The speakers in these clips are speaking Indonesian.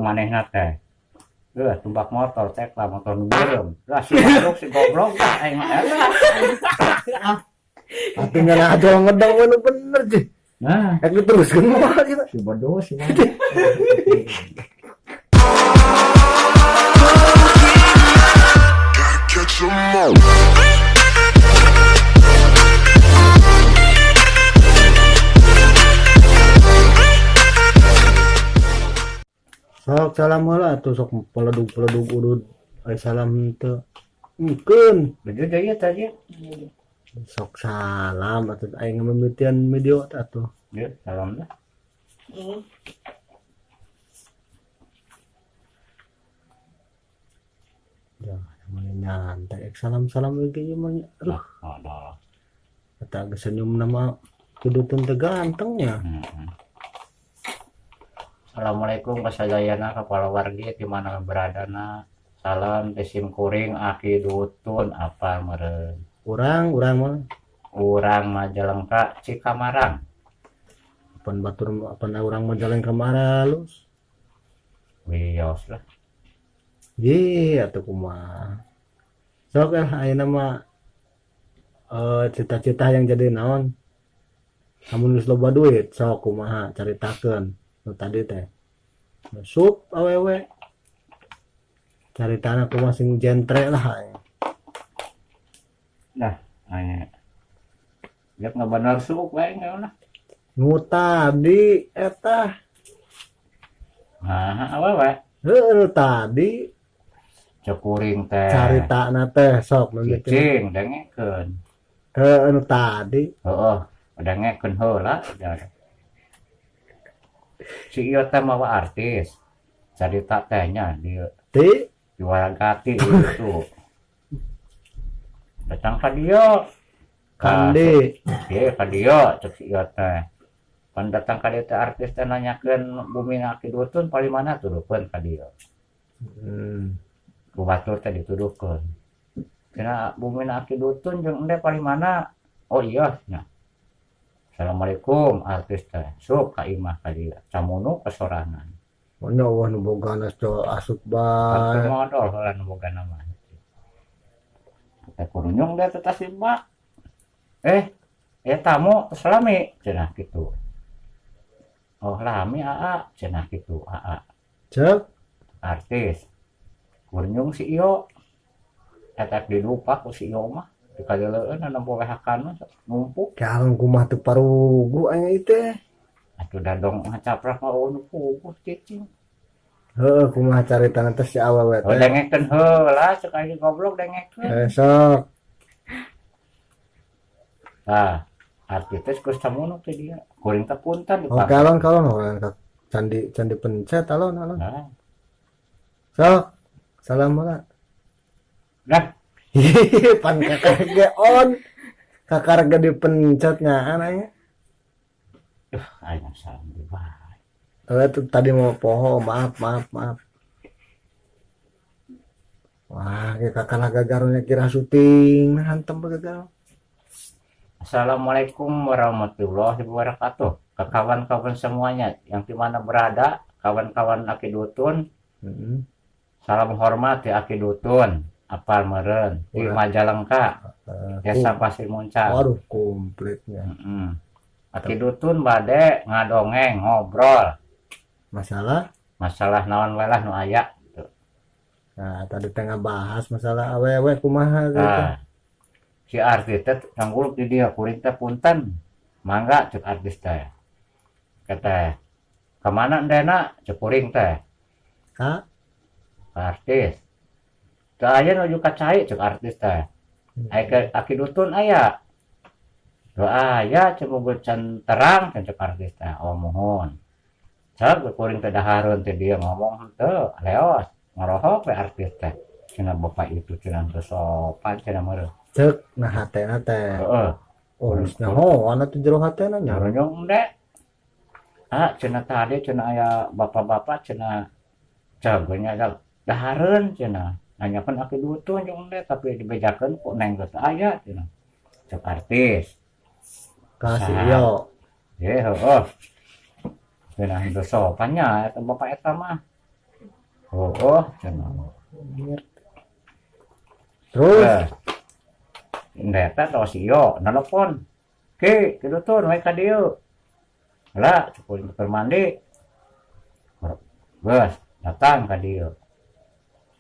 manehna teh. Tumbak motor cek lah motor nu beureum. Lah si goblok si goblok aing mah Atuh ngana ada ngedang nu bener sih. Nah, Ek diteruskeun mah kita. si bodoh si bodoh. Catch 'em all. Sok salam heula atuh sok peledug udud. Ai salam teu. Mungkin Begitu deui tadi. sok salam atuh aing memitian video atuh. Ya, salam dah. Ya, namanya nyantai. Salam-salam lagi mah. Aduh, Ada. kata agak senyum nama kudutun teh gantengnya. Assalamualaikum kasadayana kepala wargi di mana beradana. Salam desim kuring aki dutun apa meureun. Urang mah Urang Majalengka Cikamarang. pan batur pan urang mah jalan kamara halus. Wios lah. Ye atuh kumaha. Sok ayeuna mah cita-cita yang jadi naon? Kamu geus loba duit, sok kumaha caritakeun. Nu tadi teh. Sup awewe. Caritana kumaha sing jentre lah. Nah, aya. Lihat ngabener suuk wae ngaona. Nu tadi eta. Nah, awewe. Heuh nu tadi Cekuring teh. caritana teh sok mimiti. Cicing dengekeun. Heuh nu tadi. Heeh, dengekeun heula. Si ieu teh mawa artis. Carita tehnya di Ti Waragati itu. Datang ka dieu. kandi. Ka dieu cek si ieu teh. Pan datang ka dieu teh artis teh nanyakeun bumi aki dutun paling mana tuduhkeun ka dieu. Ku batur teh dituduhkeun. Cenah bumi aki dutun jeung ende paling mana? Oh iya nya. Assalamualaikum artis teh. Sup ka imah ka dieu. Camunu kesorangan. Nya Allah nu bogana asup Kan bae. modal heula nu boga nama. Teh kurunyung dia teh simbak. Tamu salami cenah kitu. Oh, lami aa cenah kitu, aa. Cek Artis. Kurunyung si ieu. Eta dilupa ku si ieu mah. Dikadeuleun anu boga hakan numpuk. kalung kumaha teu parugu aya ieu teh. Atuh dadong ngacaprak mah nu puguh cicing. Heuh kumaha caritana teh si awewe Oh, teh. dengekeun heula cek aya goblok dengekeun. Sok Nah, artis teh geus samunuk teh dia. Kuring teh punten oh kalon orang candi pencet alon. Nah, Sok salam heula. dah. Pan kakak ge on. Kakar ge dipencet nyaan aya. Ayo salam di bae. Tuh tadi mau poho, maaf. Wah, kayak kakak gagarunya kira syuting, nah hantem gagal. Assalamualaikum warahmatullahi wabarakatuh. Ke kawan-kawan semuanya yang di mana berada, kawan-kawan Aki Dutun, salam hormat di Aki Dutun, apal meureun di Majalengka, Desa Pasir Muncang. Waduh, komplitnya. Aki Dutun bade ngadongeng ngobrol Masalah, naon wae lah nu aya. nah tadi tengah bahas masalah awewe kumaha gitu. Nah, si artis teh tangguluk di dia kuring teh punten. Mangga cek artis teh. Kata kemana endena cek kuring teh. Ka Artis. Teu aya nuju ka cai cek artis teh. Aki Dutun aya. Teu aya cek mobil can terang cek artis teh. Oh mohon. Cek kuring teh dahareun teh dia ngomong teu leos. Ngarohok we artis teh. Cenah bapak itu cenah teu sopan cenah meureun. cek nah hatena teh. Heeh. Oh, geus nyaho ana teh jero hatena nya. Nyaronyong ende. Cenah tadi cenah aya bapak-bapak cenah jagonya dahareun cenah. Nanyakeun Aki Dutun jeung ende tapi dibejakeun ku neng geus aya cenah. Cek artis. Kasih yo. Heuh. Cenah teu sopan nya eta bapak eta mah. Oh, cenah. Terus Ndeta tos iyo nelpon. Ki, kidutun we ka dieu. Lah, cukup ke mandi. Bos, datang ka dieu.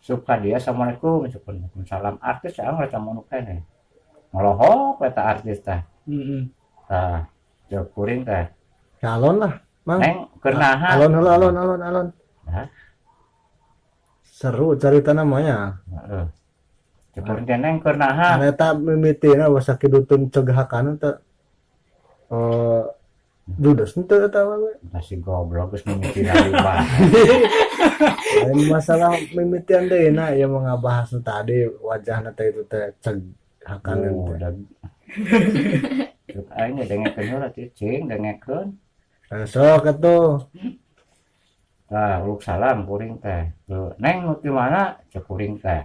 Suka dia assalamualaikum, salam artis saya nggak mau nukene. Ngelohok eta artis teh. Tah, jauh kuring teh. calon lah, Mang. Neng kernaha. Alon. Hah? Seru cerita namanya. Heeh. Cukuring teh neng kernaha. Eta mimitina basa kidutun cegahakan teh. Judes henteu eta we. Masih goblok geus mimiti lima. Lain masalah mimitian deuna ya mau ngabahas tadi wajahna teh itu teh cegahakan teh. Udah. Cuk aing dengekeun heula cicing dengekeun. Sok atuh. Tah, uluk salam kuring teh. Neng nu di mana? Cek kuring teh.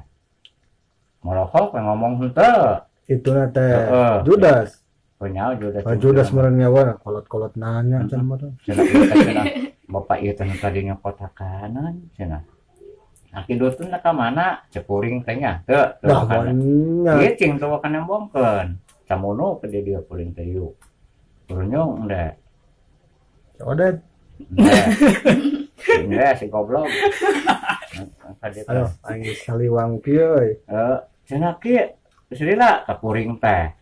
Molokok ngomong henteu. Ituna teh Heeh. Judas. Penyawa Judas. Judas meureun nyawa kolot-kolot nanya cenah mah. Cenah bapak ieu teh tadinya kota kanan cenah. Aki dutun ka mana? Cek kuring teh nya. Teu, Wah, kana. banyak. Ieu cing teu kana embongkeun. Camono ke dia kuring teh yuk. Kurunyong ende. Odet. Ende si goblok. Kade teh. Aduh, aing saliwang kieu euy. Cenah kieu. Geus ka kuring teh.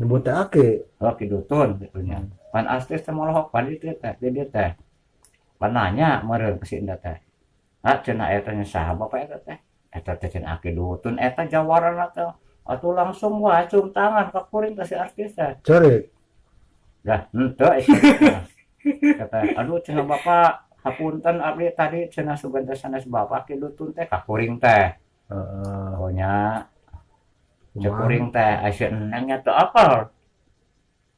Nyebut teh ake. Oh, kidutun gitunya. Pan astis teh molohok pan dieu teh, di dieu teh. Pan nanya meureun ka si Indah teh. Ah, cenah eta nya saha bapak eta teh? Eta teh cenah kidutun eta jawaranna teh. Atuh langsung wae cium tangan ka kuring ka si artis teh. Corik. Dah, henteu eta. Kata, aduh cenah bapak hapunten abdi tadi cenah suganda sanes bapak kidutun teh ka kuring teh. Oh nya cek kuring teh asieun nangnya teu apal.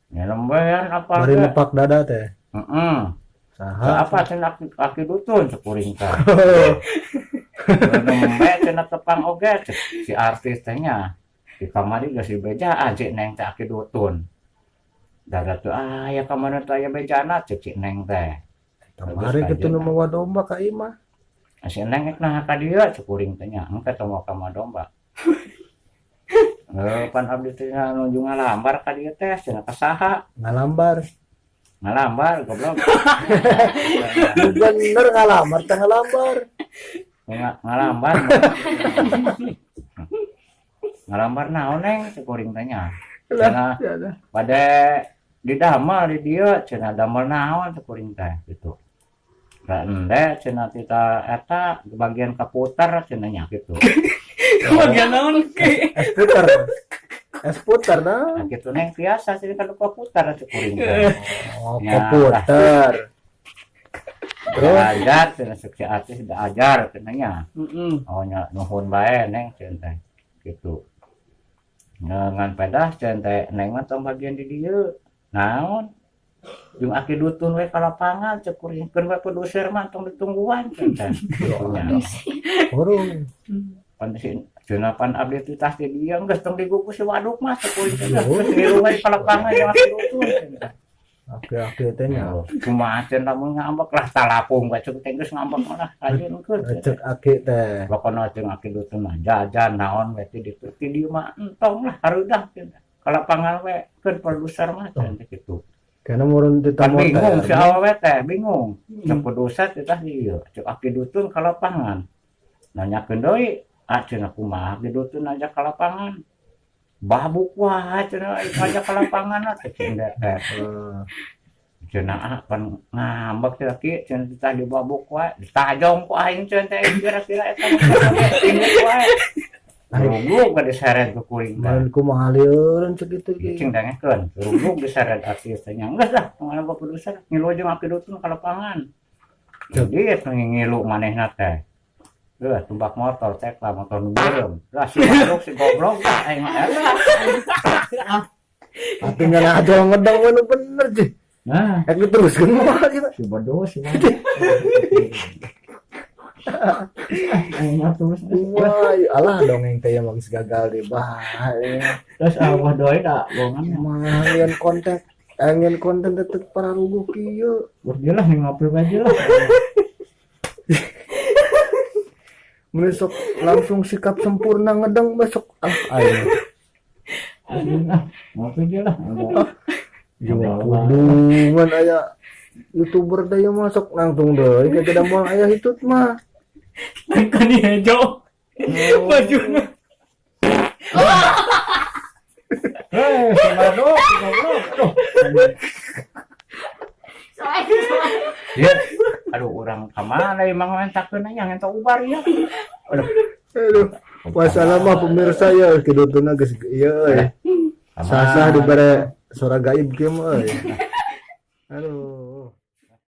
Nya lembean apal Bari teh. nepak dada teh. Heeh. Saha? Apa cenah aki dutun cek kuring teh. Nembe cenah tepang oge cek si artis teh nya. Di kamari geus dibejaan cik neng teh aki dutun. Dada tuh ya kamana teh aya bejana cek cik neng teh. Kamari kitu nu mawa domba ka imah. Si neng ek nah ka dieu cek kuring teh nya. Engke teu mau ka domba. Pan abdi teh nuju ngalambar ka dieu teh cenah ka saha? Ngalambar. Ngalambar goblok. Bener ngalambar teh ngalambar. Ngalambar. Ngalambar naon neng cek kuring teh nya. Cenah pada didamel di dieu cenah damel naon cek kuring teh gitu. Da ende cenah kita eta bagian kaputar cenah nya kitu. Bagian naon ke? Es putar nah. Nah kitu neng biasa sih kan kaputar cek kuring teh. Oh, Ya, komputer. Terus ajar cenah si artis da ajar cenah nya. Heeh. Oh nya nuhun bae neng cenah teh. Gitu. Ngan pedah cenah teh neng mah tong bagian di dieu. Naon? Jeung aki dutun we ka lapangan cek kuring keun we produser mah tong ditungguan cenah. Urung. Pan si cenah pan abdi teh tas di dieu geus tong digugus si waduk mah cek kuring teh. Geus ngilu we ka lapangan jeung aki dutun cenah. Oke teh nya. Kumaha cenah lamun ngambek lah talapung we cek teh geus ngambek mah ayeun keur. Cek ake teh. Pokona jeung aki dutun mah jajan naon we ti ditu ti dieu mah entong lah hareudah cenah. Ka lapangan we keun produser mah cenah kitu. Karena murun Kan ditamor bingung si teh. awewe teh bingung. Cek produser teh tah dieu cek aki dutun ka lapangan. Nanyakeun deui, cenah kumaha aki dutun aja ka lapangan. Babuk wae cenah aja ka lapangan teh cenah teh. Cenah pan ngambek teh ki cenah tah di babuk wae, ditajong ku aing cenah teh kira-kira eta inget wae. Ruglug ka diseret ku kuring teh. Main kumaha lieureun cek kitu ge. Cing dengekeun, ruglug diseret artis teh nya. Geus lah, ngana bapak produser ngilu jeung aki dutun ka lapangan. Jadi ngilu manehna teh. Tumbak motor cek lah motor nu beureum. Lah si goblok si goblok aing mah eta. Tinggal ada ngedang we nu bener sih. Nah, Ek diteruskeun mah gitu. si bodoh si bodoh. Aing mah terus. Wah, alah dongeng teh emang gagal di bae. Terus Allah doi da gongan mah. Mah angin konten tetep para rubuh kieu. Berdilah ngopi aja lah. Besok langsung sikap sempurna ngedang besok. Ayo. Mungkin dia lah. Jangan kudungan aya YouTuber daya masuk langsung deh. Kagak ada moal aya itu mah. Kan hijau. Bajunya. Aduh. Ya, aduh orang kemana emang mentakeun nya ngenta ubar ya. Aduh. Masalah mah pemirsa ya kidutuna geus ieu euy. Sasah dibere suara gaib kieu mah euy. Aduh.